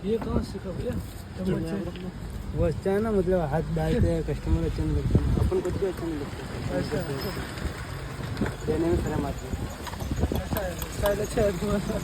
ये कहाँ सीखा भैया? वो अच्छा है ना, मतलब हाथ डालते हैं, कस्टमर अच्छा नहीं लगता, अपन कुछ भी अच्छा नहीं लगता, अच्छा देने में शर्म आती है। ऐसा है, शायद अच्छा है तुम्हारा।